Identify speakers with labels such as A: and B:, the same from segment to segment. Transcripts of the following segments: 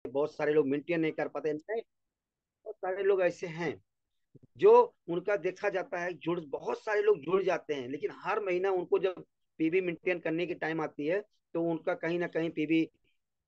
A: बहुत सारे लोग मेंटेन नहीं कर पाते, नहीं, बहुत सारे लोग ऐसे हैं जो, उनका देखा जाता है जुड़, बहुत सारे लोग जुड़ जाते हैं, लेकिन हर महीना उनको जब पीबी मेंटेन करने की टाइम आती है तो उनका कहीं ना कहीं पीबी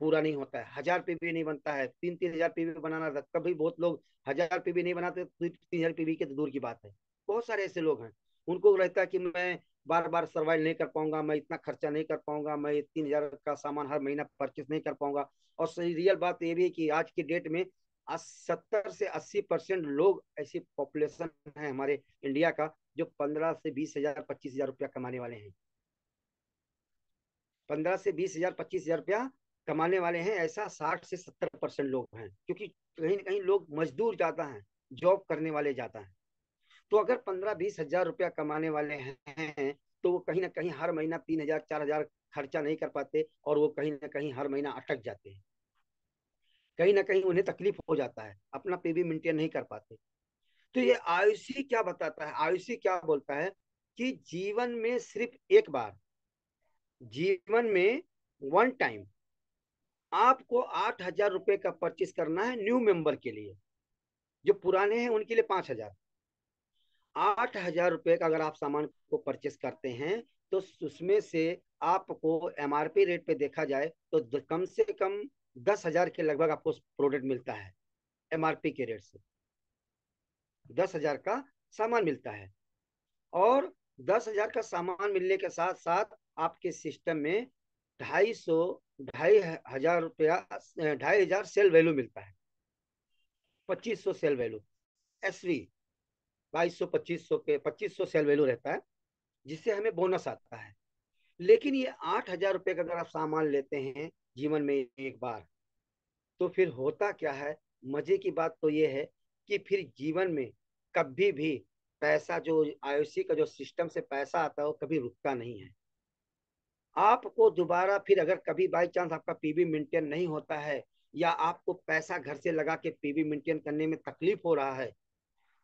A: पूरा नहीं होता है। 1000 पीबी नहीं बनता है, 3-3 हजार पीबी बनाना था, कभी बहुत लोग 1000 पीबी नहीं बनाते, 3 हजार पीबी के तो दूर की बात है। बहुत सारे ऐसे लोग हैं, उनको रहता है कि मैं बार बार सर्वाइव नहीं कर पाऊंगा, मैं इतना खर्चा नहीं कर पाऊंगा, मैं 3 हजार का सामान हर महीना परचेस नहीं कर पाऊंगा। और सही रियल बात ये भी है कि आज की डेट में 70 से 80% लोग, ऐसी पॉपुलेशन है हमारे इंडिया का, जो 15 से 20 हजार 25 हजार रुपया कमाने वाले हैं। 15 से 20 हजार 25 हजार रुपया कमाने वाले हैं, ऐसा 60 से 70% लोग हैं, क्योंकि कहीं ना कहीं लोग मजदूर ज्यादा हैं, जॉब करने वाले ज्यादा हैं। तो अगर 15-20 हजार रुपया कमाने वाले हैं, तो वो कहीं ना कहीं हर महीना 3 हजार 4 हजार खर्चा नहीं कर पाते, और वो कहीं ना कहीं हर महीना अटक जाते हैं। कहीं ना कहीं उन्हें तकलीफ हो जाता है, अपना पीबी मेंटेन नहीं कर पाते। तो ये आयुषी क्या बताता है, आयुषी क्या बोलता है कि जीवन में सिर्फ एक बार, जीवन में वन टाइम आपको 8 हजार रुपए का परचेस करना है न्यू मेंबर के लिए। जो पुराने हैं उनके लिए 5 हजार। 8 हजार रुपए का अगर आप सामान को परचेस करते हैं, तो उसमें से आपको एमआरपी रेट पे देखा जाए तो कम से कम 10 हजार के लगभग आपको प्रोडक्ट मिलता है। एमआरपी के रेट से 10 हजार का सामान मिलता है। और 10 हजार का सामान मिलने के साथ साथ आपके सिस्टम में 250, 2,500 रुपया, 2,500 सेल वैल्यू मिलता है। 2500 सेल वैल्यू, एसवी 2200 2500 के 2500 सेल वैल्यू रहता है, जिससे हमें बोनस आता है। लेकिन ये 8 हजार रुपये का अगर आप सामान लेते हैं जीवन में एक बार, तो फिर होता क्या है, मजे की बात तो ये है कि फिर जीवन में कभी भी पैसा, जो आयुषी का जो सिस्टम से पैसा आता है, वो कभी रुकता नहीं है। आपको दोबारा फिर अगर कभी बाई चांस आपका पीबी मेंटेन नहीं होता है, या आपको पैसा घर से लगा के पीबी मेंटेन करने में तकलीफ हो रहा है,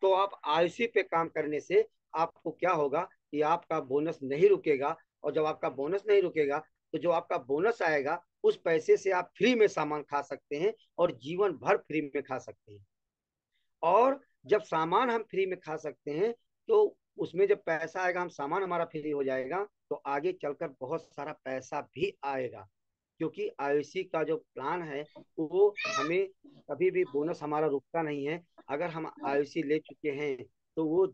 A: तो आप आयुषी पे काम करने से आपको क्या होगा कि आपका बोनस नहीं रुकेगा। और जब आपका बोनस नहीं रुकेगा, तो जो आपका बोनस आएगा उस पैसे से आप फ्री में सामान खा सकते हैं, और जीवन भर फ्री में खा सकते हैं। और जब सामान हम फ्री में खा सकते हैं, तो उसमें जब पैसा आएगा, हम सामान हमारा फ्री हो जाएगा, तो आगे चलकर बहुत सारा पैसा भी आएगा। क्योंकि आयुषी का जो प्लान है, वो हमें कभी भी बोनस हमारा रुकता नहीं है। अगर हम आयुषी ले चुके हैं, तो वो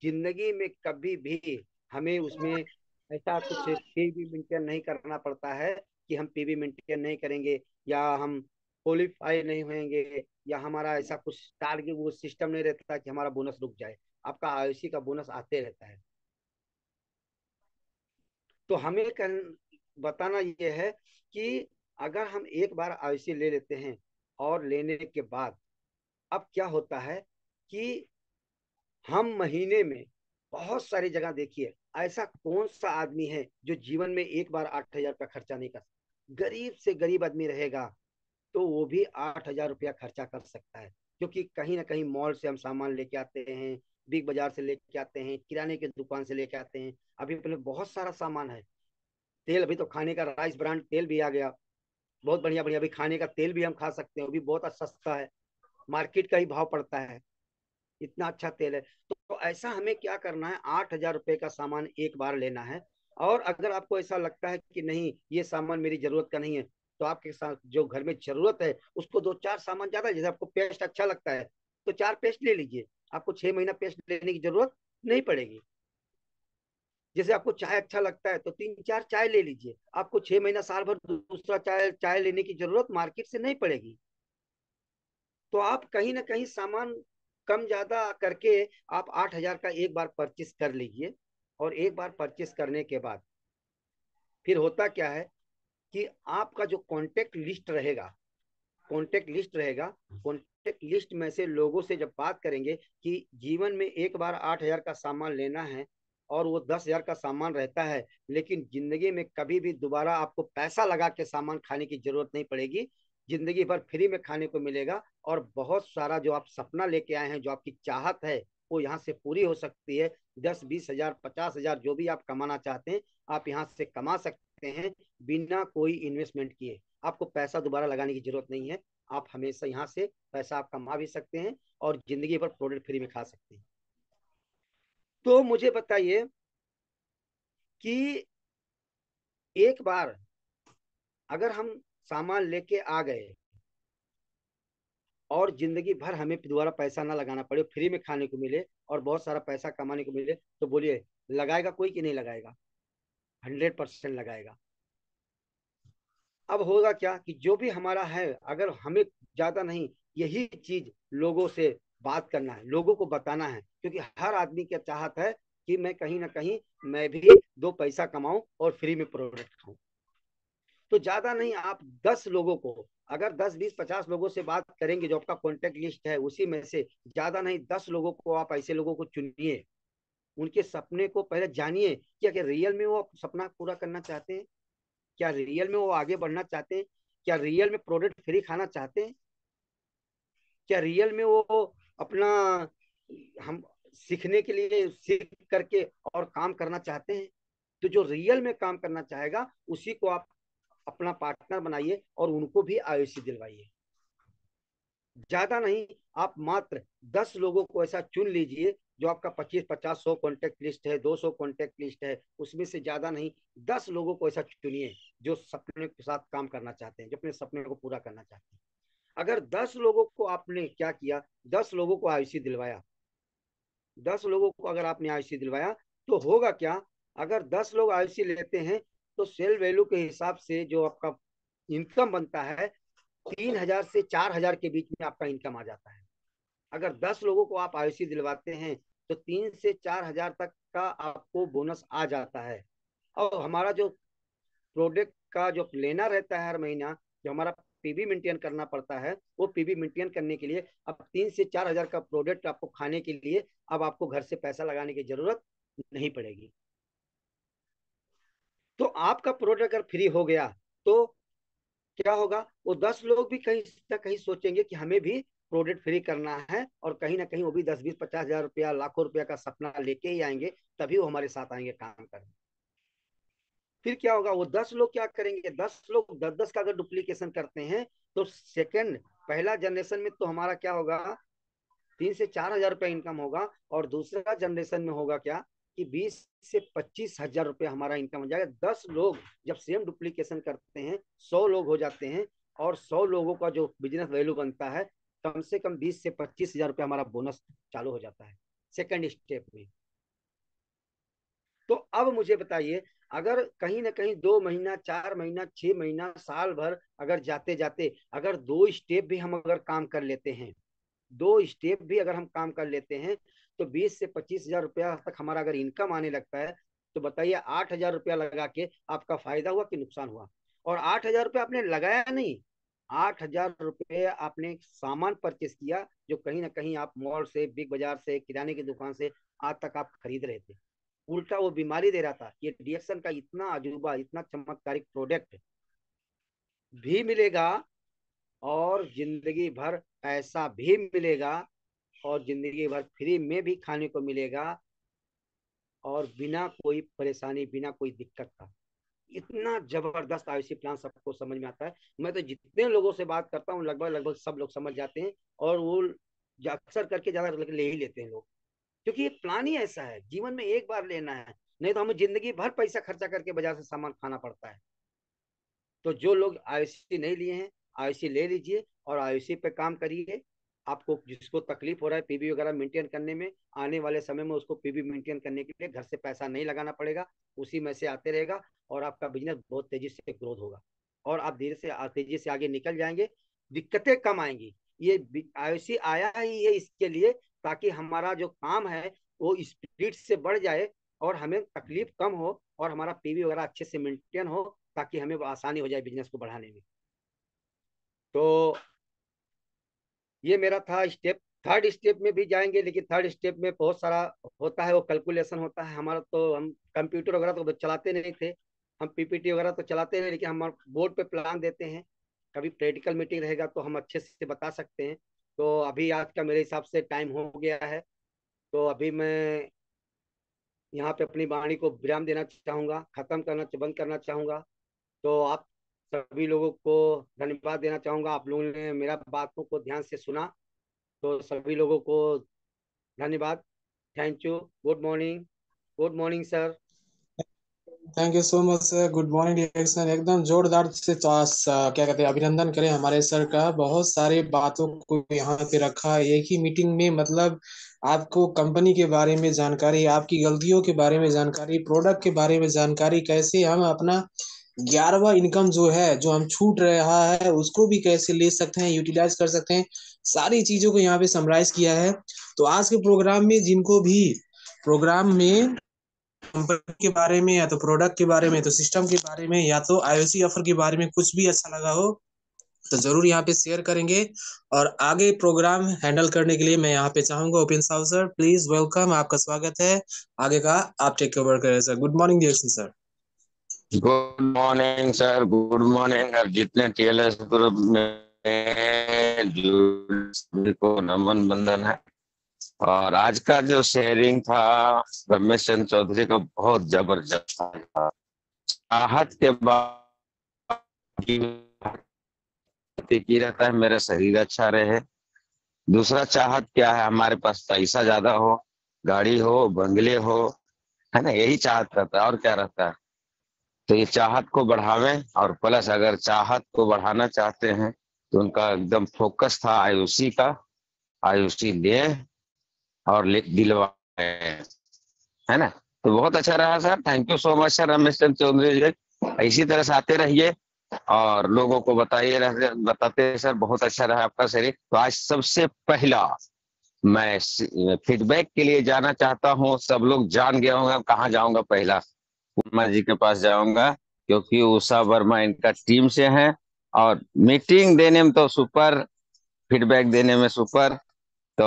A: जिंदगी में कभी भी हमें उसमें ऐसा कुछ पीवी मेंटेन नहीं करना पड़ता है कि हम पीवी मेंटेन नहीं करेंगे, या हम क्वालिफाई नहीं होंगे, या हमारा ऐसा कुछ टारगेट, वो सिस्टम नहीं रहता कि हमारा बोनस रुक जाए। आपका आयुषी का बोनस आते रहता है। तो हमें बताना ये है कि अगर हम एक बार आयुषी ले लेते हैं, और लेने के बाद अब क्या होता है कि हम महीने में, बहुत सारी जगह देखिए, ऐसा कौन सा आदमी है जो जीवन में एक बार 8 हजार का खर्चा नहीं कर सकता। गरीब से गरीब आदमी रहेगा, तो वो भी 8 हजार रुपया खर्चा कर सकता है। क्योंकि कहीं ना कहीं मॉल से हम सामान लेके आते हैं, बिग बाजार से लेके आते हैं, किराने की दुकान से लेके आते हैं। अभी पहले बहुत सारा सामान है। तेल, अभी तो खाने का राइस ब्रांड तेल भी आ गया, बहुत बढ़िया बढ़िया। अभी खाने का तेल भी हम खा सकते हैं, वो भी बहुत सस्ता है, मार्केट का ही भाव पड़ता है, इतना अच्छा तेल है। तो ऐसा हमें क्या करना है, 8 हजार रुपये का सामान एक बार लेना है। और अगर आपको ऐसा लगता है कि नहीं, ये सामान मेरी जरूरत का नहीं है, तो आपके साथ जो घर में जरूरत है उसको दो चार सामान ज्यादा, जैसे आपको पेस्ट अच्छा लगता है तो 4 पेस्ट ले लीजिए, आपको 6 महीना पेस्ट लेने की जरूरत नहीं पड़ेगी। जैसे आपको चाय अच्छा लगता है तो 3-4 चाय ले लीजिए, आपको 6 महीना साल भर दूसरा चाय चाय लेने की जरूरत मार्केट से नहीं पड़ेगी। तो आप कहीं ना कहीं सामान कम ज्यादा करके आप 8 हजार का एक बार परचेस कर लीजिए। और एक बार परचेस करने के बाद फिर होता क्या है कि आपका जो कांटेक्ट लिस्ट रहेगा, कांटेक्ट लिस्ट रहेगा, कांटेक्ट लिस्ट में से लोगों से जब बात करेंगे कि जीवन में एक बार 8 हजार का सामान लेना है, और वो 10 हजार का सामान रहता है, लेकिन जिंदगी में कभी भी दोबारा आपको पैसा लगा के सामान खाने की जरूरत नहीं पड़ेगी, जिंदगी भर फ्री में खाने को मिलेगा। और बहुत सारा जो आप सपना लेके आए हैं, जो आपकी चाहत है, वो यहाँ से पूरी हो सकती है। 10-20 हजार 50 हजार जो भी आप कमाना चाहते हैं, आप यहाँ से कमा सकते हैं बिना कोई इन्वेस्टमेंट किए। आपको पैसा दोबारा लगाने की जरूरत नहीं है। आप हमेशा यहाँ से पैसा आप कमा भी सकते हैं और जिंदगी भर प्रोडक्ट फ्री में खा सकते हैं। तो मुझे बताइए कि एक बार अगर हम सामान लेके आ गए और जिंदगी भर हमें दोबारा पैसा ना लगाना पड़े, फ्री में खाने को मिले और बहुत सारा पैसा कमाने को मिले, तो बोलिए लगाएगा कोई कि नहीं लगाएगा? 100% लगाएगा। अब होगा क्या कि जो भी हमारा है, अगर हमें ज्यादा नहीं, यही चीज लोगों से बात करना है, लोगों को बताना है, क्योंकि हर आदमी की चाहत है कि मैं कहीं ना कहीं मैं भी दो पैसा कमाऊं और फ्री में प्रोडक्ट खाऊं। तो ज्यादा नहीं, आप 10 लोगों को, अगर 10 20 50 लोगों से बात करेंगे, जो आपका कॉन्टेक्ट लिस्ट है उसी में से ज्यादा नहीं 10 लोगों को, आप ऐसे लोगों को चुनिए, उनके सपने को पहले जानिए कि अगर रियल में वो सपना पूरा करना चाहते हैं, क्या रियल में वो आगे बढ़ना चाहते हैं, क्या रियल में प्रोडक्ट फ्री खाना चाहते हैं, क्या रियल में वो अपना हम सीखने के लिए सीख करके और काम करना चाहते हैं। तो जो रियल में काम करना चाहेगा उसी को आप अपना पार्टनर बनाइए और उनको भी आयुषी दिलवाइए। ज्यादा नहीं, आप मात्र 10 लोगों को ऐसा चुन लीजिए, जो आपका 25 50 100 कॉन्टेक्ट लिस्ट है, 200 कॉन्टेक्ट लिस्ट है, उसमें से ज्यादा नहीं 10 लोगों को ऐसा चुनिए जो सपने के साथ काम करना चाहते हैं, जो अपने सपने को पूरा करना चाहते हैं। अगर 10 लोगों को आपने क्या किया, 10 लोगों को आयुषी दिलवाया, 10 लोगों को अगर आपने आयुषी दिलवाया, तो होगा क्या, अगर 10 लोग आयुषी लेते हैं तो सेल वैल्यू के हिसाब से जो आपका इनकम बनता है, 3,000 से 4,000 के बीच में आपका इनकम आ जाता है। अगर 10 लोगों को आप आयुषी दिलवाते हैं तो 3 से 4 हजार तक का आपको बोनस आ जाता है। और हमारा जो प्रोडक्ट का जो लेना रहता है हर महीना, जो हमारा पीबी मेंटेन करना पड़ता है, वो पीबी मेंटेन करने के लिए अब 3 से 4 हजार का प्रोडक्ट आपको खाने के लिए अब आपको घर से पैसा लगाने की जरूरत नहीं पड़ेगी। तो आपका प्रोडक्ट अगर फ्री हो गया तो क्या होगा, वो 10 लोग भी कहीं ना कहीं सोचेंगे कि हमें भी प्रोडक्ट फ्री करना है, और कहीं ना कहीं वो भी 10 20 50 हजार रुपया लाखों रुपया का सपना लेके ही आएंगे, तभी वो हमारे साथ आएंगे काम करने। फिर क्या होगा, वो 10 लोग क्या करेंगे, 10 लोग 10 10 का अगर डुप्लीकेशन करते हैं, तो सेकंड पहला जनरेशन में तो हमारा क्या होगा, 3 से 4 हजार रुपया इनकम होगा, और दूसरा जनरेशन में होगा क्या कि 20 से 25 हजार रुपया हमारा इनकम हो जाएगा। 10 लोग जब सेम डुप्लीकेशन करते हैं, 100 लोग हो जाते हैं, और 100 लोगों का जो बिजनेस वैल्यू बनता है, कम से कम 20 से 25 हजार रुपया हमारा बोनस चालू हो जाता है सेकंड स्टेप में। तो अब मुझे बताइए, अगर कहीं ना कहीं 2 महीना 4 महीना 6 महीना साल भर अगर जाते जाते अगर 2 स्टेप भी हम अगर काम कर लेते हैं, 2 स्टेप भी अगर हम काम कर लेते हैं, तो 20 से 25 हजार रुपया तक हमारा अगर इनकम आने लगता है, तो बताइए 8 हजार रुपया लगा के आपका फायदा हुआ कि नुकसान हुआ? और 8 हजार रुपया आपने लगाया नहीं, 8 हजार रुपये आपने सामान परचेस किया, जो कहीं ना कहीं आप मॉल से, बिग बाजार से, किराने की दुकान से आज तक आप खरीद रहे थे। उल्टा वो बीमारी दे रहा था। ये डिएक्शन का इतना अजूबा, इतना चमत्कारिक प्रोडक्ट भी मिलेगा, और जिंदगी भर पैसा भी मिलेगा, और जिंदगी भर फ्री में भी खाने को मिलेगा, और बिना कोई परेशानी, बिना कोई दिक्कत का। इतना जबरदस्त आयुषी प्लान सबको समझ में आता है। मैं तो जितने लोगों से बात करता हूँ, लगभग लगभग सब लोग समझ जाते हैं, और वो अक्सर करके ज्यादा ले ही लेते हैं लोग, क्योंकि ये प्लान ही ऐसा है, जीवन में एक बार लेना है, नहीं तो हमें जिंदगी भर पैसा खर्चा करके बाजार से सामान खाना पड़ता है। तो जो लोग आयुषी नहीं लिए हैं, आयुषी ले लीजिए और आयुषी पे काम करिए। आपको जिसको तकलीफ हो रहा है पीबी वगैरह मेंटेन करने में, आने वाले समय में उसको पीबी मेंटेन करने के लिए घर से पैसा नहीं लगाना पड़ेगा, उसी में से आते रहेगा, और आपका बिजनेस बहुत तेजी से ग्रोथ होगा, और आप धीरे से तेजी से आगे निकल जाएंगे, दिक्कतें कम आएंगी। ये आयुषी आया ही है इसके लिए, ताकि हमारा जो काम है वो स्पीड से बढ़ जाए, और हमें तकलीफ कम हो, और हमारा पीवी वगैरह अच्छे से मेंटेन हो, ताकि हमें आसानी हो जाए बिजनेस को बढ़ाने में। तो ये मेरा था स्टेप। थर्ड स्टेप में भी जाएंगे, लेकिन थर्ड स्टेप में बहुत सारा होता है, वो कैलकुलेशन होता है हमारा। तो हम कंप्यूटर वगैरह तो चलाते नहीं थे, हम पीपीटी वगैरह तो चलाते हैं, लेकिन हम बोर्ड पे प्लान देते हैं। कभी प्रैक्टिकल मीटिंग रहेगा तो हम अच्छे से बता सकते हैं। तो अभी आज का मेरे हिसाब से टाइम हो गया है, तो अभी मैं यहाँ पे अपनी वाणी को विराम देना चाहूंगा, खत्म करना, बंद करना चाहूंगा। तो आप सभी लोगों को धन्यवाद देना चाहूंगा। आप लोगों ने मेरा बातों को ध्यान से सुना, तो सभी लोगों को धन्यवाद। Thank you. Good morning. Good morning sir.
B: Thank you so much sir. Good morning direction. एकदम जोरदार से क्या कहते हैं, अभिनंदन करें हमारे सर का। बहुत सारी बातों को यहाँ पे रखा एक ही मीटिंग में, मतलब आपको कंपनी के बारे में जानकारी, आपकी गलतियों के बारे में जानकारी, प्रोडक्ट के बारे में जानकारी, कैसे हम अपना 11वां इनकम जो है, जो हम छूट रहा है, उसको भी कैसे ले सकते हैं, यूटिलाइज कर सकते हैं, सारी चीजों को यहाँ पे समराइज किया है। तो आज के प्रोग्राम में जिनको भी प्रोग्राम में कंपनी के बारे में, या तो प्रोडक्ट के बारे में, तो सिस्टम के बारे में, या तो आईओसी ऑफर के बारे में कुछ भी अच्छा लगा हो, तो जरूर यहाँ पे शेयर करेंगे। और आगे प्रोग्राम हैंडल करने के लिए मैं यहाँ पे चाहूंगा ओपन साहब सर, प्लीज वेलकम, आपका स्वागत है। आगे का आप टेक ओवर करें sir. Good morning dear sir.
C: Good morning sir, good morning. और जितने टीएलएस ग्रुप में सभी को नमन बंदन है। और आज का जो शेयरिंग था रमेश चंद्र चौधरी का, बहुत जबरदस्त था। चाहत के बाद की रहता है मेरा शरीर अच्छा रहे। दूसरा चाहत क्या है, हमारे पास पैसा ज्यादा हो, गाड़ी हो, बंगले हो, है ना, यही चाहत रहता है। और क्या रहता है? तो ये चाहत को बढ़ावें। और प्लस अगर चाहत को बढ़ाना चाहते हैं तो उनका एकदम फोकस था आयुषी का। आयुषी ले और दिलवाए, है ना। तो बहुत अच्छा रहा sir. Thank you so much sir Ramesh Chandra Chaudhary ji. इसी तरह से आते रहिए और लोगों को बताइए, बताते सर। बहुत अच्छा रहा आपका शरीर। तो आज सबसे पहला मैं फीडबैक के लिए जाना चाहता हूँ। सब लोग जान गया होंगे कहाँ जाऊंगा। पहला वर्मा जी के पास जाऊंगा, क्योंकि उषा वर्मा इनका टीम से हैं। और मीटिंग देने में तो सुपर, फीडबैक देने में सुपर। तो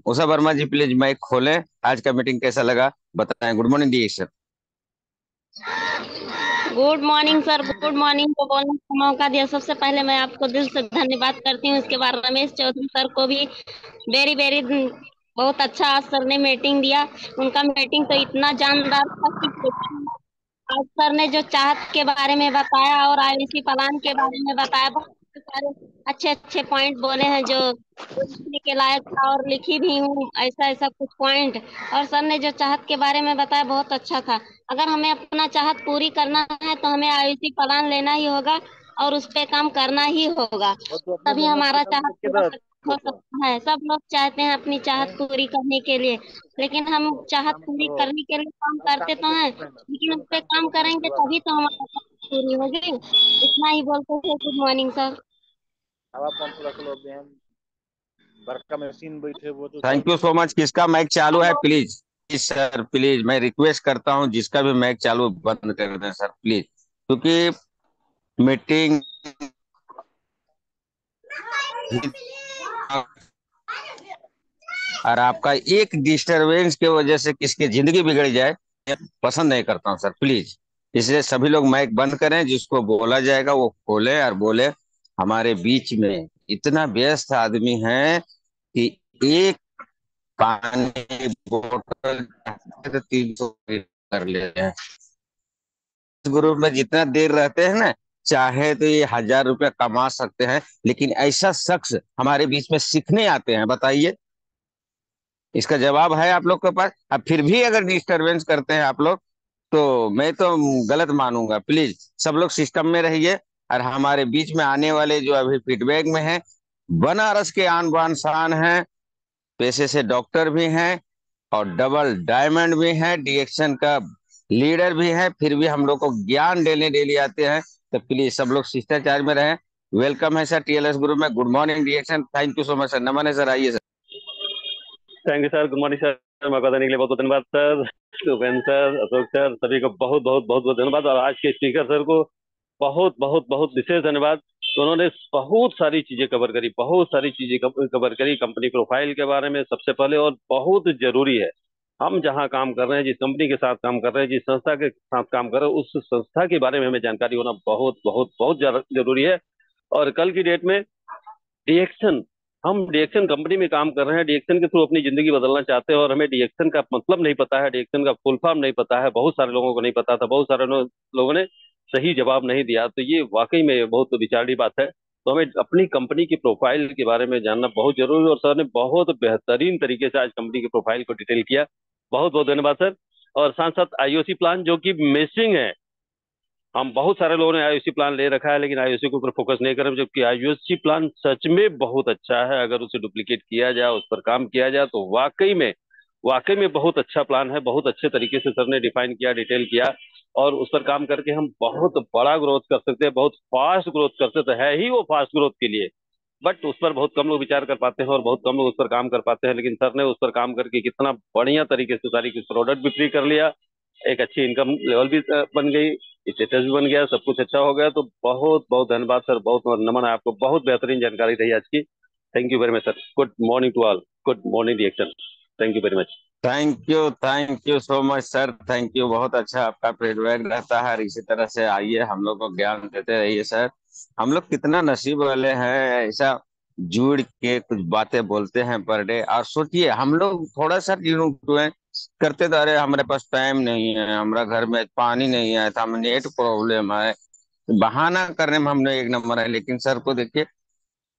C: उषा वर्मा जी प्लीज माइक खोलें। आज का मीटिंग कैसा लगा बताएं। Good morning D sir.
D: Good morning sir. Good morning को बोलने का मौका दिया, सबसे पहले मैं आपको दिल से धन्यवाद करती हूँ। इसके बाद रमेश चौधरी सर को भी वेरी वेरी, बहुत अच्छा आज सर ने मीटिंग दिया। उनका मीटिंग तो इतना जानदार था कि आज सर ने जो चाहत के बारे में बताया और आईवीसी प्लान के बारे में बताया, बहुत सारे अच्छे अच्छे पॉइंट बोले हैं जो लिखने के लायक था, और लिखी भी हूँ ऐसा ऐसा कुछ पॉइंट। और सर ने जो चाहत के बारे में बताया बहुत अच्छा था। अगर हमें अपना चाहत पूरी करना है तो हमें आईवीसी प्लान लेना ही होगा और उस पे काम करना ही होगा, तभी हमारा चाहत पूरा हो सकता है। सब लोग चाहते हैं अपनी चाहत पूरी करने के लिए, लेकिन हम चाहत पूरी करने के लिए काम करते तो हैं, लेकिन उस पे काम करेंगे तभी तो हमारा चाहत पूरी होगी। इतना ही बोलते थे। Good morning sir.
C: Thank you so much. किसका माइक चालू है प्लीज? प्लीज सर, प्लीज मैं रिक्वेस्ट करता हूँ जिसका भी माइक चालू बंद कर दें सर प्लीज, क्योंकि मीटिंग और आपका एक डिस्टरबेंस की वजह से किसकी जिंदगी बिगड़ जाए, पसंद नहीं करता हूँ सर प्लीज। इसलिए सभी लोग माइक बंद करें, जिसको बोला जाएगा वो खोले और बोले। हमारे बीच में इतना व्यस्त आदमी है कि एक पानी बोतल 300 कर लेते हैं। इस ग्रुप में जितना देर रहते हैं ना, चाहे तो ये 1000 रुपया कमा सकते हैं, लेकिन ऐसा शख्स हमारे बीच में सीखने आते हैं, बताइए इसका जवाब है आप लोग के पास? अब फिर भी अगर डिस्टरबेंस करते हैं आप लोग तो मैं तो गलत मानूंगा। प्लीज सब लोग सिस्टम में रहिए। और हमारे बीच में आने वाले जो अभी फीडबैक में हैं, बनारस के आन बान शान हैं, पेशे से डॉक्टर भी हैं और डबल डायमंड भी हैं, डीएक्शन का लीडर भी है, फिर भी हम लोग को ज्ञान देने डेली आते हैं। तो प्लीज सब लोग शिष्टाचार में रहें। वेलकम है सर टीएलएस ग्रुप में। गुड मॉर्निंग डीएक्शन। Thank you so much sir. नमन है सर। आइए sir.
E: Thank you sir. Good morning sir. मौका देने के लिए बहुत बहुत धन्यवाद sir. Upendra sir, Ashok sir, सभी को बहुत बहुत बहुत बहुत धन्यवाद। और आज के स्पीकर सर को बहुत बहुत बहुत विशेष धन्यवाद। उन्होंने बहुत सारी चीजें कवर करी, बहुत सारी चीजें कवर करी कंपनी प्रोफाइल के बारे में सबसे पहले। और बहुत जरूरी है, हम जहाँ काम कर रहे हैं, जिस कंपनी के साथ काम कर रहे हैं, जिस संस्था के साथ काम कर रहे हैं, उस संस्था के बारे में हमें जानकारी होना बहुत बहुत बहुत जरूरी है। और कल की डेट में डीएक्शन, हम डीएक्शन कंपनी में काम कर रहे हैं, डीएक्शन के थ्रू अपनी जिंदगी बदलना चाहते हैं, और हमें डीएक्शन का मतलब नहीं पता है, डीएक्शन का फुल फॉर्म नहीं पता है। बहुत सारे लोगों को नहीं पता था। बहुत सारे लोगों ने सही जवाब नहीं दिया, तो ये वाकई में बहुत विचारनीय बात है। तो हमें अपनी कंपनी की प्रोफाइल के बारे में जानना बहुत जरूरी है, और सर ने बहुत बेहतरीन तरीके से आज कंपनी की प्रोफाइल को डिटेल किया। बहुत बहुत धन्यवाद सर। और साथ साथ आईओसी प्लान जो कि मिसिंग है, हम बहुत सारे लोगों ने आईओसी प्लान ले रखा है लेकिन आईओसी के ऊपर फोकस नहीं कर रहे, जबकि आईओसी प्लान सच में बहुत अच्छा है। अगर उसे डुप्लीकेट किया जाए, उस पर काम किया जाए, तो वाकई में बहुत अच्छा प्लान है। बहुत अच्छे तरीके से सर ने डिफाइन किया, डिटेल किया, और उस पर काम करके हम बहुत बड़ा ग्रोथ कर सकते हैं, बहुत फास्ट ग्रोथ कर सकते हैं। है ही वो फास्ट ग्रोथ के लिए, बट उस पर बहुत कम लोग विचार कर पाते हैं और बहुत कम लोग उस पर काम कर पाते हैं। लेकिन सर ने उस पर काम करके कितना बढ़िया तरीके से सारी कुछ प्रोडक्ट भी फ्री कर लिया, एक अच्छी इनकम लेवल भी बन गई, स्टेटस भी बन गया, सब कुछ अच्छा हो गया। तो बहुत बहुत धन्यवाद सर, बहुत बहुत नमन है आपको। बहुत बेहतरीन जानकारी रही आज की। Thank you very much sir. Good morning to all. Good morning reaction. Thank you very much.
C: Thank you so much sir, thank you. बहुत अच्छा आपका फीडबैक रहता है, और इसी तरह से आइए हम लोग को ज्ञान देते रहिए सर। हम लोग कितना नसीब वाले हैं, ऐसा जुड़ के कुछ बातें बोलते हैं पर डे। और सोचिए हम लोग थोड़ा सा करते तो, अरे हमारे पास टाइम नहीं है, हमारा घर में पानी नहीं है, तो हम नेट प्रॉब्लम है, बहाना करने में हमने एक नंबर है। लेकिन सर को देखिए,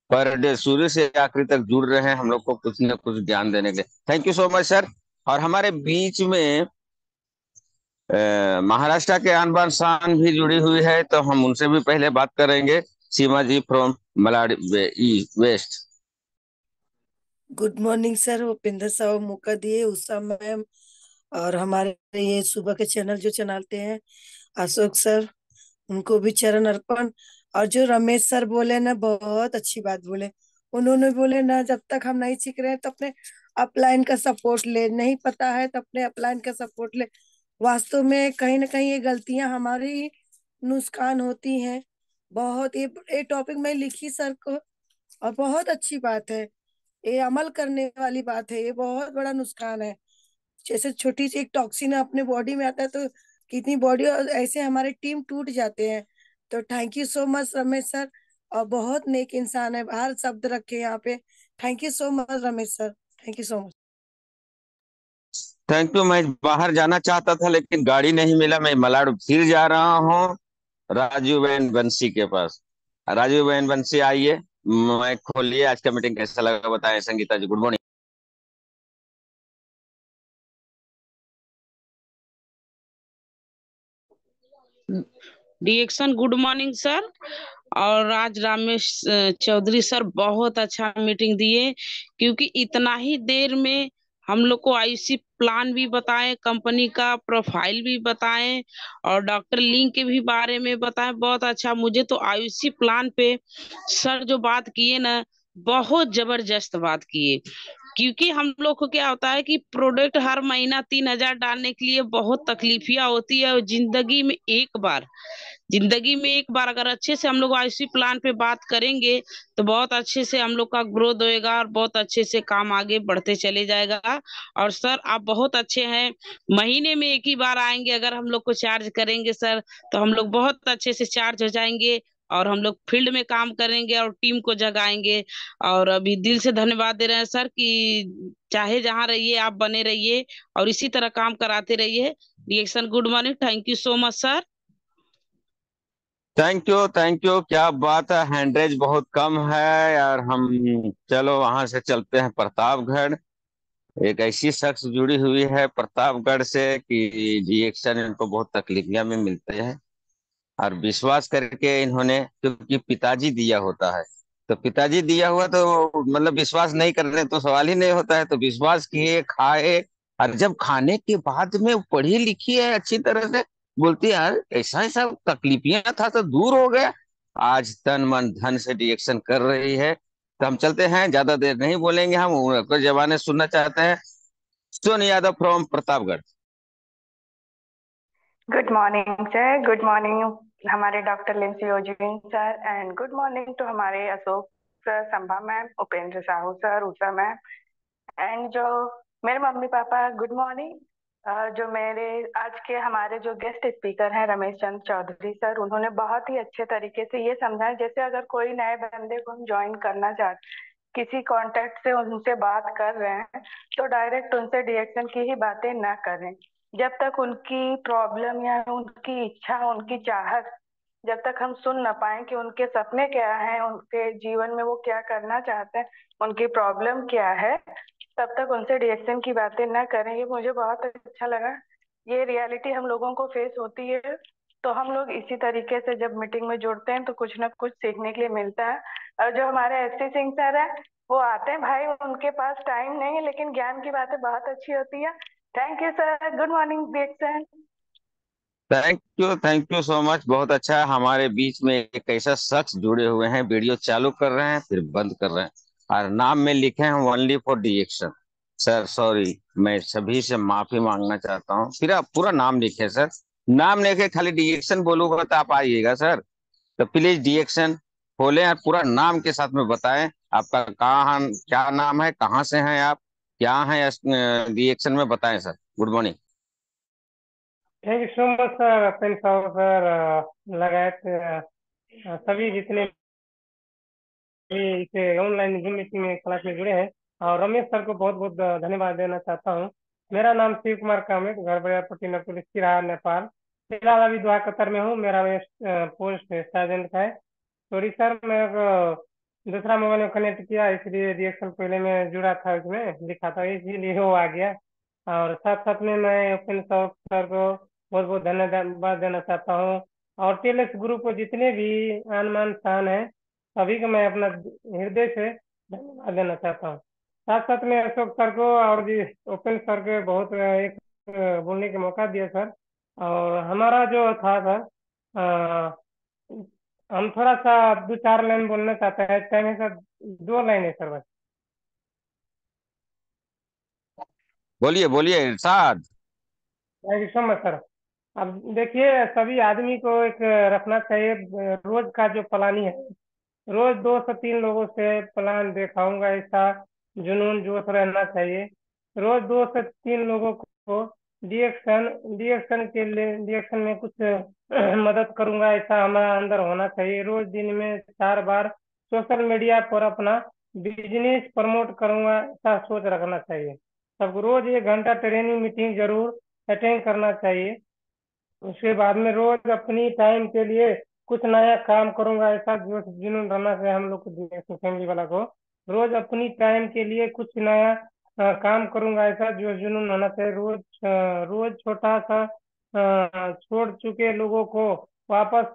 C: पर डे शुरू से आखिरी तक जुड़ रहे हैं हम लोग को कुछ न कुछ ज्ञान देने के लिए। Thank you so much sir. और हमारे बीच में महाराष्ट्र के आन बान शान भी जुड़ी हुई है, तो हम उनसे भी पहले बात करेंगे। Seema ji from Malad west.
F: Good morning sir, Upendra साहब मौका दिए, उषा मैम, और हमारे ये सुबह के चैनल जो चलाते हैं अशोक सर, उनको भी चरण अर्पण। और जो रमेश सर बोले ना, बहुत अच्छी बात बोले। उन्होंने बोले ना, जब तक हम नहीं सीख रहे हैं तो अपने अपलाइन का सपोर्ट ले, नहीं पता है तो अपने अपलाइन का सपोर्ट ले। वास्तव में कहीं ना कहीं ये गलतियां हमारी ही नुकसान होती हैं। बहुत ये टॉपिक मैं लिखी सर को, और बहुत अच्छी बात है, ये अमल करने वाली बात है। ये बहुत बड़ा नुकसान है। जैसे छोटी सी एक टॉक्सिन अपने बॉडी में आता है तो कितनी बॉडी, और ऐसे हमारे टीम टूट जाते हैं। तो thank you so much Ramesh sir, और बहुत नेक इंसान है, हर शब्द रखे यहाँ पे। Thank you so much Ramesh sir, thank you so much.
C: Thank you. मैं बाहर जाना चाहता था लेकिन गाड़ी नहीं मिला, मैं मलाड फिर जा रहा हूँ राजू बहन बंसी के पास। राजू बहन बंसी आइए, मैं खोलिए। आज का मीटिंग कैसा लगा बताएं। Sangeeta ji good morning.
G: Reaction good morning sir. और आज रामेश चौधरी सर बहुत अच्छा मीटिंग दिए, क्योंकि इतना ही देर में हम लोग को आईसी प्लान भी बताएं, कंपनी का प्रोफाइल भी बताएं, और डॉक्टर लिंक के भी बारे में बताएं। बहुत अच्छा। मुझे तो आईसी प्लान पे सर जो बात किए ना, बहुत जबरदस्त बात किए। क्योंकि हम लोग को क्या होता है कि प्रोडक्ट हर महीना 3,000 डालने के लिए बहुत तकलीफियां होती है, और जिंदगी में एक बार अगर अच्छे से हम लोग आईसी प्लान पे बात करेंगे तो बहुत अच्छे से हम लोग का ग्रोथ होएगा, और बहुत अच्छे से काम आगे बढ़ते चले जाएगा। और सर आप बहुत अच्छे हैं, महीने में एक ही बार आएंगे, अगर हम लोग को चार्ज करेंगे सर तो हम लोग बहुत अच्छे से चार्ज हो जाएंगे, और हम लोग फील्ड में काम करेंगे और टीम को जगाएंगे। और अभी दिल से धन्यवाद दे रहे हैं सर कि चाहे जहां रहिए आप बने रहिए और इसी तरह काम कराते रहिए। Reaction good morning, thank you so much sir.
C: Thank you, thank you. क्या बात है, हैंडरेज बहुत कम है। और हम चलो वहां से चलते हैं प्रतापगढ़। एक ऐसी शख्स जुड़ी हुई है प्रतापगढ़ से कि रिएक्शन इनको बहुत तकलीफियां में मिलते हैं, और विश्वास करके इन्होंने, क्योंकि पिताजी दिया होता है, तो पिताजी दिया हुआ तो मतलब विश्वास नहीं करने तो सवाल ही नहीं होता है। तो विश्वास किए, खाए, और जब खाने के बाद में वो पढ़ी लिखी है अच्छी तरह से, बोलती है यार ऐसा ऐसा तकलीफियां था तो दूर हो गया। आज तन मन धन से रिएक्शन कर रही है। तो हम चलते हैं, ज्यादा देर नहीं बोलेंगे, हम उनको जवाने सुनना चाहते हैं। Son Yadav from Pratapgarh.
H: Good morning sir, good morning हमारे doctor Lincy Ozwin sir, and good morning to हमारे Ashok sir, Sambha ma'am, Upendra Sahu sir, Usha ma'am, and जो मेरे मम्मी पापा, गुड मॉर्निंग। जो मेरे आज के हमारे जो गेस्ट स्पीकर हैं रमेश चंद्र चौधरी सर, उन्होंने बहुत ही अच्छे तरीके से ये समझाया, जैसे अगर कोई नए बंदे को हम ज्वाइन करना चाहते, किसी कांटेक्ट से उनसे बात कर रहे हैं, तो डायरेक्ट उनसे रिएक्शन की ही बातें ना करें। जब तक उनकी प्रॉब्लम या उनकी इच्छा, उनकी चाहत जब तक हम सुन ना पाए कि उनके सपने क्या हैं, उनके जीवन में वो क्या करना चाहते हैं, उनकी प्रॉब्लम क्या है, तब तक उनसे डिएक्शन की बातें ना करें। ये मुझे बहुत अच्छा लगा। ये रियलिटी हम लोगों को फेस होती है, तो हम लोग इसी तरीके से जब मीटिंग में जुड़ते हैं तो कुछ ना कुछ सीखने के लिए मिलता है। और जो हमारे एससी सिंह सर है, वो आते हैं भाई, उनके पास टाइम नहीं है लेकिन ज्ञान की बातें बहुत अच्छी होती है। Thank you sir, good morning डिएक्शन।
C: Thank you so much. बहुत अच्छा है, हमारे बीच में एक ऐसा शख्स जुड़े हुए हैं, वीडियो चालू कर रहे हैं फिर बंद कर रहे हैं, और नाम में लिखे हैं ओनली फॉर डिएक्शन। सर सॉरी, मैं सभी से माफी मांगना चाहता हूँ। फिर आप पूरा नाम लिखे सर, नाम लेके खाली डिएक्शन बोलूंगा तो आप आइएगा सर। तो प्लीज डिएक्शन खोलें और पूरा नाम के साथ में बताएं आपका कहाँ, क्या नाम है, कहाँ से हैं आप, क्या है डिएक्शन में बताएं sir. Good morning.
I: Thank you so much sir, upon sir लगायत सभी जितने भी इसे ऑनलाइन जूम मीटिंग में क्लास में जुड़े हैं, और रमेश सर को बहुत बहुत धन्यवाद देना चाहता हूँ। मेरा नाम शिव कुमार कामित, घर बरियारपट्टी नकुल सिराहा नेपाल। फिलहाल अभी दोहा कतर में हूँ। मेरा पोस्ट सार्जेंट का है। सॉरी सर, मैं दूसरा मोबाइल में कनेक्ट किया, इसलिए रिएक्शन पहले में जुड़ा था, उसमें लिखा था, इसीलिए वो आ गया। और साथ साथ में मैं ओपन सर को बहुत बहुत धन्यवाद देना चाहता हूँ। और टीएलएस ग्रुप को जितने भी आन शान है, सभी को मैं अपना हृदय से धन्यवाद देना चाहता हूँ। साथ साथ में अशोक सर को और जी ओपन सर को बहुत एक बोलने का मौका दिया सर। और हमारा जो था सर, हम थोड़ा सा 2-4 लाइन बोलना चाहते हैं, टाइम है सर? 2 लाइन है सर बस।
C: बोलिए बोलिए इरशाद।
I: Thank you so much sir. अब देखिए, सभी आदमी को एक रखना चाहिए रोज का जो प्लानिंग है। रोज 2 से 3 लोगों से प्लान दिखाऊंगा, ऐसा जुनून जोश रहना चाहिए। रोज 2 से 3 लोगों को डिएक्शन डिएक्शन के लिए डिएक्शन में कुछ मदद करूंगा, ऐसा हमारा अंदर होना चाहिए। रोज दिन में 4 बार सोशल मीडिया पर अपना बिजनेस प्रमोट करूंगा, ऐसा सोच रखना चाहिए। सबको रोज 1 घंटा ट्रेनिंग मीटिंग जरूर अटेंड करना चाहिए। उसके बाद में रोज अपनी टाइम के लिए कुछ नया काम करूंगा, ऐसा जोश जुनून रहना चाहिए हम लोग को, फैमिली वाला को। रोज अपनी टाइम के लिए कुछ नया काम करूंगा, ऐसा जोश जुनून होना चाहिए। रोज छोटा सा छोड़ चुके लोगों को वापस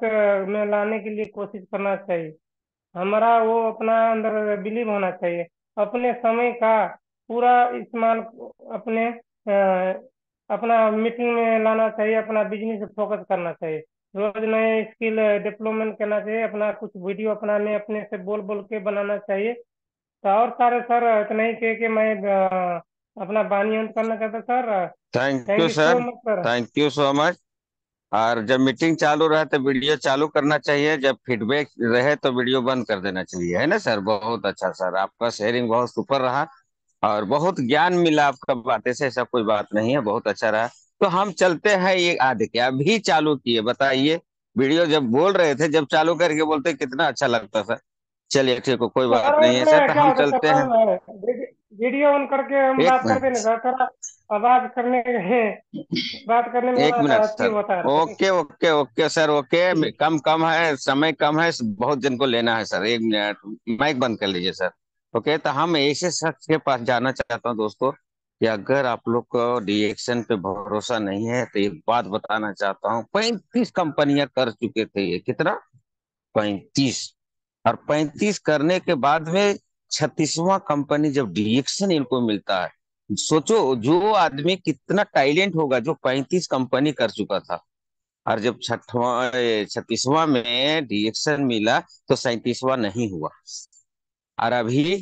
I: में लाने के लिए कोशिश करना चाहिए। हमारा वो अपना अंदर बिलीव होना चाहिए। अपने समय का पूरा इस्तेमाल अपने अपना मीटिंग में लाना चाहिए। अपना बिजनेस पे फोकस करना चाहिए। रोज नए स्किल डेवलपमेंट करना चाहिए। अपना कुछ वीडियो अपना में अपने से बोल बोल के बनाना चाहिए। तो और सारे सर इतना ही कह के मैं अपना वाणी अंत करना चाहता sir.
C: Thank
I: thank
C: you
I: you so
C: sir,
I: much sir.
C: Thank you so much. और जब मीटिंग चालू रहे तो वीडियो चालू करना चाहिए, जब फीडबैक रहे तो वीडियो बंद कर देना चाहिए, है ना सर। बहुत अच्छा सर, आपका शेयरिंग बहुत सुपर रहा और बहुत ज्ञान मिला आपका बातें से, ऐसा कोई बात नहीं है, बहुत अच्छा रहा। तो हम चलते हैं, ये आधे क्या अभी चालू किए बताइए। वीडियो जब बोल रहे थे, जब चालू करके बोलते कितना अच्छा लगता सर। चलिए ठीक है, कोई बात
I: सर
C: नहीं है सर,
I: उसमें
C: तो
I: क्या
C: हम
I: होता है
C: चलते
I: सर,
C: हैं।
I: वीडियो ऑन करके हम
C: एक
I: बात करते
C: मिनट,
I: नहीं सर, थोड़ा आवाज करने बात करने में
C: एक मिनट
I: अति
C: सर।
I: होता है sir.
C: Okay okay okay sir, okay, कम कम है, समय कम है, बहुत जन को लेना है सर। 1 मिनट, माइक बंद कर लीजिए सर। ओके, तो हम ऐसे शख्स के पास जाना चाहता हूँ दोस्तों, कि अगर आप लोग को डिएक्शन पे भरोसा नहीं है तो एक बात बताना चाहता हूँ। 35 कंपनियां कर चुके थे, ये कितना, 35। और 35 करने के बाद में 36वां कंपनी जब डिएक्शन इनको मिलता है, सोचो जो आदमी कितना टाइलेंट होगा जो 35 कंपनी कर चुका था, और जब 36वां में डिएक्शन मिला तो 37वां नहीं हुआ। और अभी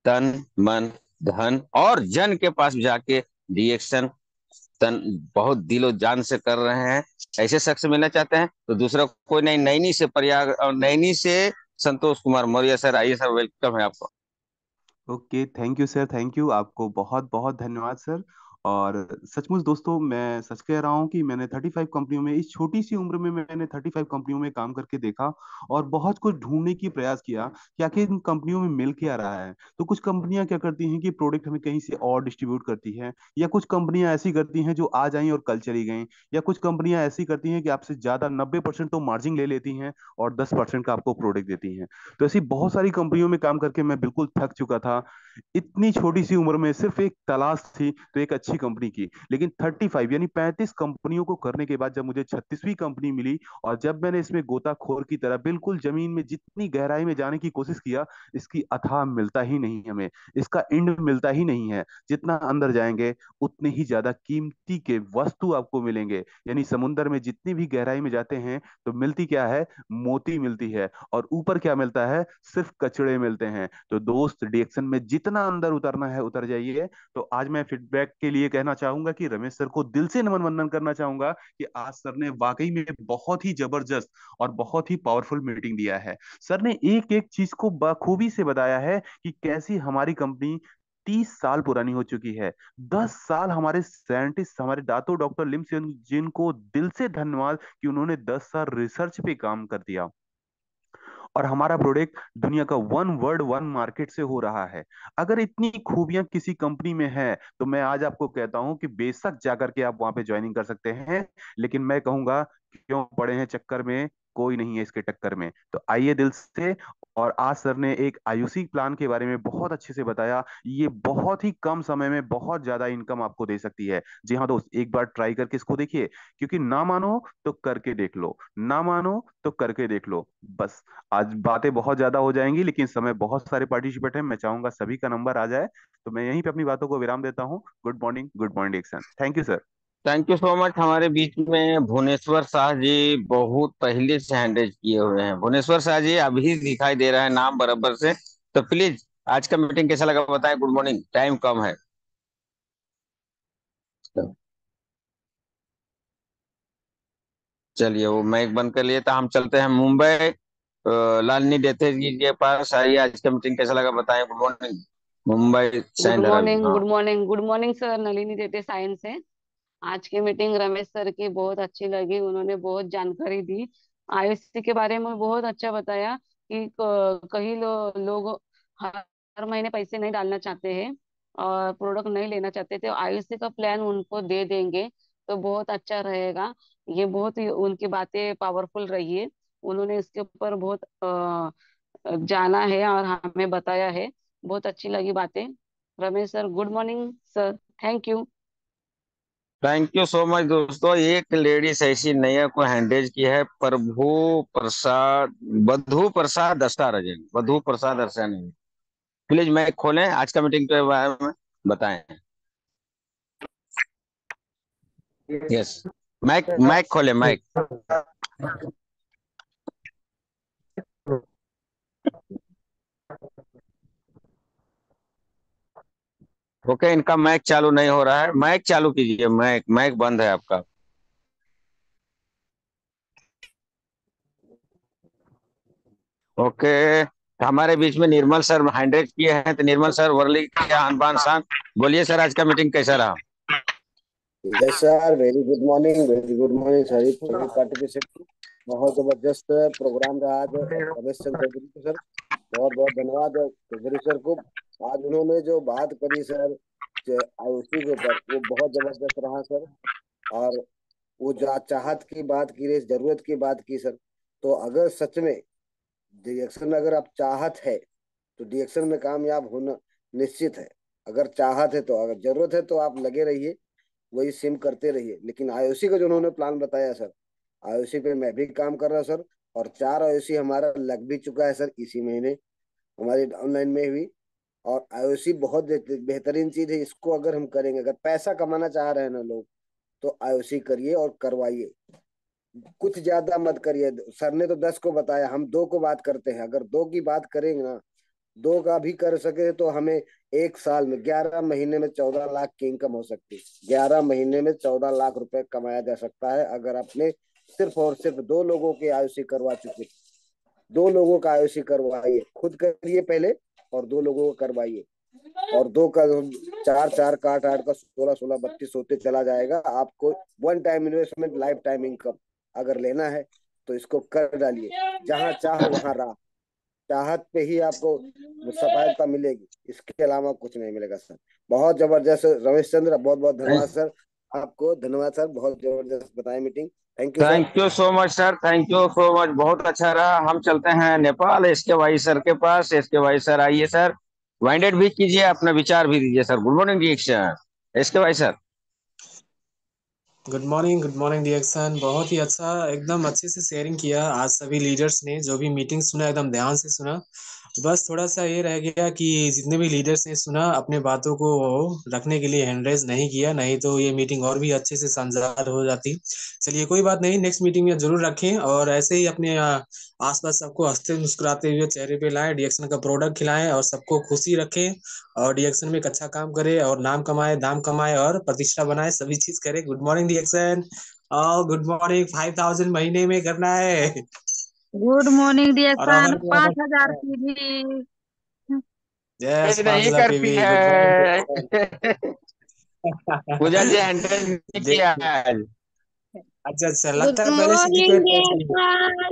C: तन मन धन और जन के पास जाके डिएक्शन तन बहुत दिलो जान से कर रहे हैं। ऐसे शख्स मिलना चाहते हैं तो दूसरा कोई नहीं, नैनी से प्रयाग और नैनी से संतोष कुमार मौर्य सर, आइए सर, वेलकम है आपको।
J: Okay, thank you sir, thank you, आपको बहुत बहुत धन्यवाद सर। और सचमुच दोस्तों, मैं सच कह रहा हूँ कि मैंने 35 कंपनियों में, इस छोटी सी उम्र में मैंने 35 कंपनियों में काम करके देखा और बहुत कुछ ढूंढने की प्रयास किया कि आखिर इन कंपनियों में मिल क्या रहा है। तो कुछ कंपनियां क्या करती हैं कि प्रोडक्ट हमें कहीं से और डिस्ट्रीब्यूट करती है, या कुछ कंपनियां ऐसी करती हैं जो आ जाई और कल चली गई, या कुछ कंपनियां ऐसी करती हैं कि आपसे ज्यादा 90% तो मार्जिन ले लेती हैं और 10% का आपको प्रोडक्ट देती हैं। तो ऐसी बहुत सारी कंपनियों में काम करके मैं बिल्कुल थक चुका था। इतनी छोटी सी उम्र में सिर्फ एक तलाश थी तो एक अच्छी कंपनी की, लेकिन 35 यानी 35 कंपनियों को करने के बाद जब मुझे 36वीं कंपनी मिली, और जब मैंने इसमें गोताखोर की तरह बिल्कुल जमीन में जितनी गहराई में जाने की कोशिश किया, इसकी अथाह मिलता ही नहीं हमें, इसका एंड मिलता ही नहीं है। जितना अंदर जाएंगे उतने ही ज्यादा कीमती के वस्तु आपको मिलेंगे। यानी समुद्र में जितनी भी गहराई में जाते हैं तो मिलती क्या है? मोती मिलती है। और ऊपर क्या मिलता है? सिर्फ कचड़े मिलते हैं। तो दोस्त, डिएक्शन में जितना अंदर उतरना है उतर जाइए। तो आज मैं फीडबैक के लिए कहना चाहूंगा कि रमेश सर को दिल से नमन वंदन करना चाहूंगा कि आज सर ने वाकई में बहुत ही जबरदस्त और बहुत ही पावरफुल मीटिंग दिया है। सर ने एक एक चीज को बखूबी से बताया है कि कैसी हमारी कंपनी 30 साल पुरानी हो चुकी है। 10 साल हमारे साइंटिस्ट, हमारे दातो डॉक्टर लिम जिन को दिल से धन्यवाद कि उन्होंने 10 साल रिसर्च पे काम कर दिया, और हमारा प्रोडक्ट दुनिया का वन वर्ल्ड वन मार्केट से हो रहा है। अगर इतनी खूबियां किसी कंपनी में है तो मैं आज आपको कहता हूं कि बेशक जाकर के आप वहां पे ज्वाइनिंग कर सकते हैं, लेकिन मैं कहूंगा क्यों पड़े हैं चक्कर में, कोई नहीं है इसके टक्कर में। तो आइए दिल से। और आज सर ने एक आयुषी प्लान के बारे में बहुत अच्छे से बताया। ये बहुत ही कम समय में बहुत ज्यादा इनकम आपको दे सकती है। जी हाँ दोस्त, एक बार ट्राई करके इसको देखिए, क्योंकि ना मानो तो करके देख लो, ना मानो तो करके देख लो। बस, आज बातें बहुत ज्यादा हो जाएंगी लेकिन समय बहुत सारे पार्टिसिपेट हैं, मैं चाहूंगा सभी का नंबर आ जाए। तो मैं यहीं पे अपनी बातों को विराम देता हूँ। Good morning, good morning action. Thank you sir.
C: Thank you so much. हमारे बीच में भुवनेश्वर शाह जी बहुत पहले से हैंडल किए हुए हैं। भुवनेश्वर शाह जी अभी दिखाई दे रहा है नाम बराबर से। तो प्लीज आज का मीटिंग कैसा लगा बताएं। गुड मॉर्निंग, टाइम कम है। चलिए वो माइक बंद कर लिए, तो हम चलते हैं मुंबई। लालनी देते जी के पास आइए, आज का मीटिंग कैसा लगा बताएं। गुड मॉर्निंग मुंबई
K: गुड
C: सैंड रवि।
K: मॉर्निंग,
C: हाँ।
K: Good morning, good morning sir. Nalini देते साइंस से। आज की मीटिंग रमेश सर की बहुत अच्छी लगी। उन्होंने बहुत जानकारी दी। आयुषी के बारे में बहुत अच्छा बताया कि कई लोग हर हर महीने पैसे नहीं डालना चाहते हैं और प्रोडक्ट नहीं लेना चाहते थे। आयुषी का प्लान उनको दे देंगे तो बहुत अच्छा रहेगा। ये बहुत ही उनकी बातें पावरफुल रही है। उन्होंने इसके ऊपर बहुत जाना है और हमें बताया है। बहुत अच्छी लगी बातें। Ramesh sir, good morning sir. Thank you.
C: Thank you so much दोस्तों। एक लेडीज ऐसी नैया को हैंडल की है, प्रभु प्रसाद, बधु प्रसाद दस्तारजन, बधु प्रसाद अर्चन। प्लीज माइक खोलें, आज का मीटिंग के बारे में बताएं। यस, माइक माइक खोले, माइक। ओके, इनका माइक चालू नहीं हो रहा है। माइक चालू कीजिए, माइक माइक बंद है आपका। ओके, हमारे बीच में निर्मल सर हैंडरेज किए हैं। तो निर्मल सर, वर्ली क्या अनबान शान, बोलिए सर आज का मीटिंग कैसा रहा।
L: Yes sir, very good morning sir, सभी पार्टिसिपेंट। बहुत जबरदस्त प्रोग्राम रहा आज रमेश चंद्र चौधरी को सर। बहुत बहुत धन्यवाद चौधरी सर को। आज उन्होंने जो बात करी सर आयुषी के ऊपर, वो बहुत जबरदस्त रहा सर। और वो जो चाहत की बात की रही, जरूरत की बात की सर। तो अगर सच में डिएक्शन में अगर आप चाहत है तो डिएक्शन में कामयाब होना निश्चित है। अगर चाहत है तो, अगर जरूरत है तो आप लगे रहिए, वही सिम करते रहिए। लेकिन आयुषी का जो उन्होंने प्लान बताया सर, आयुषी पे मैं भी काम कर रहा हूँ सर। और 4 आयुषी हमारा लग भी चुका है सर इसी महीने, हमारी ऑनलाइन में भी। और आयुषी बहुत बेहतरीन चीज है। इसको अगर हम करेंगे, अगर पैसा कमाना चाह रहे हैं ना लोग, तो आयुषी करिए और करवाइए। कुछ ज्यादा मत करिए। सर ने तो 10 को बताया, हम 2 को बात करते हैं। अगर 2 की बात करेंगे ना, 2 का भी कर सके तो हमें एक साल में 11 महीने में 14 लाख की इनकम हो सकती है। 11 महीने में 14 लाख रुपए कमाया जा सकता है अगर आपने सिर्फ और सिर्फ 2 लोगों की आयुषी करवा चुके। 2 लोगों का आयुषी करवाइए, खुद करिए पहले और 2 लोगों को करवाइए। और 2 का 4 4 का 8 8 का 16 16 32 होते चला जाएगा। आपको one time investment life time income अगर लेना है तो इसको कर डालिए। जहाँ चाह वहाँ राह, चाहत पे ही आपको सफलता मिलेगी, इसके अलावा कुछ नहीं मिलेगा सर। बहुत जबरदस्त रमेश चंद्र, बहुत बहुत धन्यवाद सर आपको। धन्यवाद सर, बहुत जबरदस्त बताए meeting. Thank you sir.
C: Thank you so much sir, thank you so much, बहुत अच्छा रहा। हम चलते हैं Nepal S K Y sir के पास। एस के वाई सर आइए सर, वाइंडेड भी कीजिए, अपना विचार भी दीजिए सर। गुड मॉर्निंग डिएक्शन S K Y sir.
B: Good morning डिएक्शन। बहुत ही अच्छा, एकदम अच्छे से शेयरिंग किया आज सभी लीडर्स ने। जो भी मीटिंग सुना एकदम ध्यान से सुना। बस थोड़ा सा ये रह गया कि जितने भी लीडर्स ने सुना अपने बातों को रखने के लिए हैंड रेज नहीं किया, नहीं तो ये मीटिंग और भी अच्छे से संजाद हो जाती। चलिए कोई बात नहीं, नेक्स्ट मीटिंग में जरूर रखें। और ऐसे ही अपने आसपास सबको हंसते मुस्कुराते हुए चेहरे पे लाएं, डिएक्शन का प्रोडक्ट खिलाएं और सबको खुशी रखें। और डिएक्शन में एक अच्छा काम करे और नाम कमाए, दाम कमाए और प्रतिष्ठा बनाए, सभी चीज करे। गुड मॉर्निंग डिएक्शन। और गुड मॉर्निंग 5000 महीने में करना है।
M: गुड मॉर्निंग
B: और
M: डिएक्शन,
B: अमर को
M: 5000 की भी।
B: यस,
C: नहीं
B: 5000 की
C: करती
B: भी गुड मॉर्निंग
C: है
B: डिएक्शन।
C: पूजा जी, हैंडल नहीं किया
B: देखिए,
C: आज।
B: अच्छा अच्छा,
D: गुड
B: लगता है पहले से
D: मॉर्निंग
B: रिक्वेस्ट कैसे है।
D: डियर।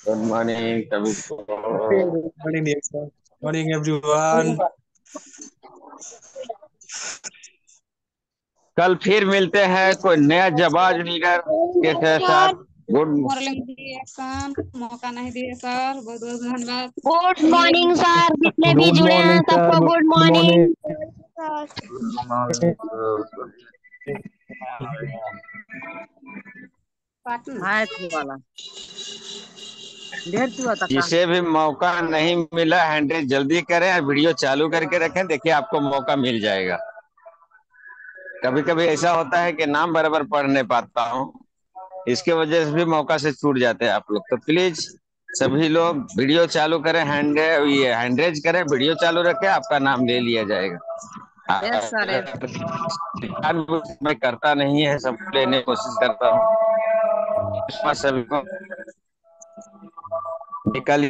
C: गुड मॉर्निंग सभी को।
B: गुड मॉर्निंग डिएक्शन, मॉर्निंग एवरीवन।
C: कल फिर मिलते हैं कोई नया जबाज लीडर के साथ। गुड
M: मॉर्निंग डिएक्शन, मौका नहीं दिए सर, बहुत बहुत धन्यवाद।
D: गुड मॉर्निंग सर, जितने भी
N: गुड
D: जुड़े हैं
N: मॉर्निंग सर,
D: सबको गुड
N: गुड
D: मॉर्निंग।
N: मॉर्निंग।
M: हाथ वाला ढेर चुआ था का।
C: जिसे भी मौका नहीं मिला हैंडल जल्दी करें और वीडियो चालू करके रखें, देखिए आपको मौका मिल जाएगा। कभी कभी ऐसा होता है कि नाम बराबर पढ़ नहीं पाता हूँ, इसके वजह से भी मौका से छूट जाते हैं आप लोग। तो प्लीज सभी लोग वीडियो चालू करें, हैंडरेज करें, वीडियो चालू रखें, आपका नाम ले लिया जाएगा।
M: Yes sir, yes.
C: मैं करता नहीं है, सबको लेने की कोशिश करता हूँ। सभी को निकल